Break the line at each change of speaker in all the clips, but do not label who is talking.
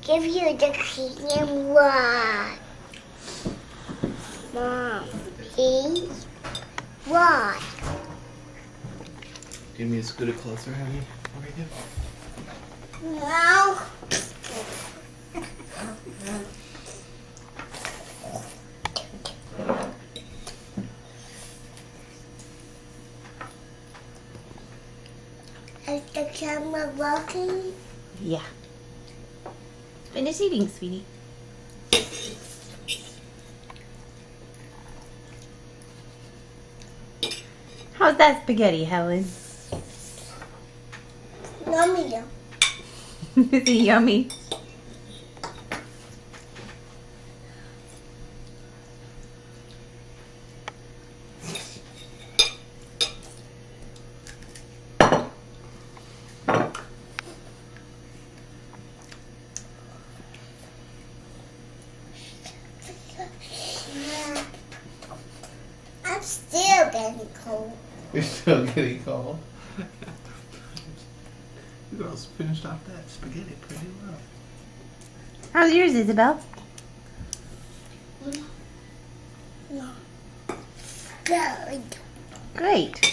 give you the clean one. Mom, please. Why?
Give me a scooter closer, honey. Over here.
No. Is the camera working?
Yeah. Finish eating, sweetie. How's that spaghetti, Helen?
Yummy.
Is it yummy?
I'm still getting cold.
You're still getting cold. You girls finished off that spaghetti pretty well.
How's yours, Isabel?
Good.
Great.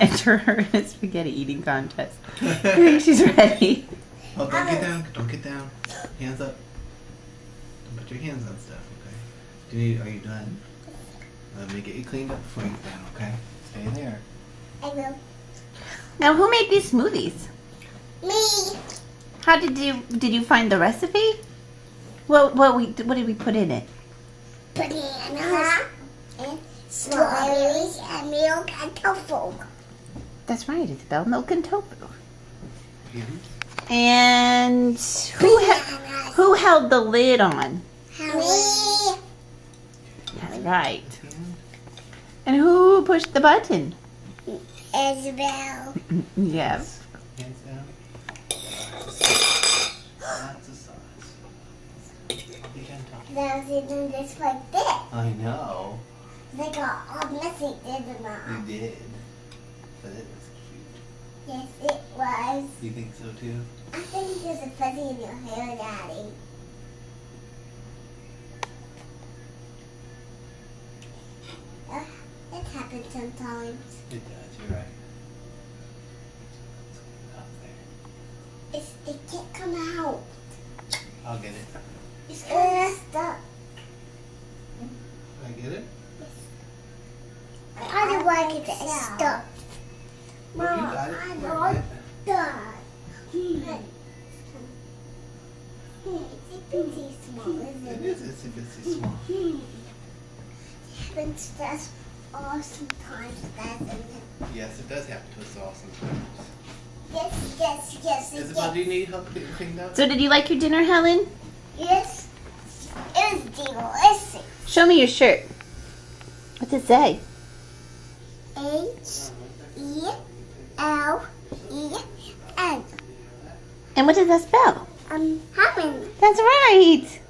Enter her in a spaghetti eating contest. I think she's ready.
Oh, don't get down. Don't get down. Hands up. Don't put your hands on stuff, okay? Are you done? Let me get you cleaned up before you get down, okay? Stay there.
I will.
Now, who made these smoothies?
Me.
How did you find the recipe? What did we put in it?
Banana and strawberries and milk and tofu.
That's right, Isabel. Milk and tofu.
Mhm.
And
Bananas.
who held the lid on?
Me.
That's right. And who pushed the button?
Isabel.
Yes.
Hands down. Lots of sauce. I'll be done talking.
Now they do this like this.
I know.
They got all messy, didn't I?
You did. But it was cute.
Yes, it was.
You think so too?
I think there's a fuzzy in your hair, Daddy. It happens sometimes.
It does, you're right. Up there.
It can't come out.
I'll get it.
It's stuck.
Did I get it?
I don't like it. It's stuck.
Well, you got it.
I
You
don't
got it.
stuck. It's a bit small, isn't
It
it?
is. It's a bit small.
It happens to us all sometimes, doesn't it?
Yes, it does happen to us all sometimes.
Yes.
Isabel, do you need help getting cleaned up?
So did you like your dinner, Helen?
Yes. It was delicious.
Show me your shirt. What's it say?
H-E-L-E-N.
And what does that spell?
Hammond.
That's right.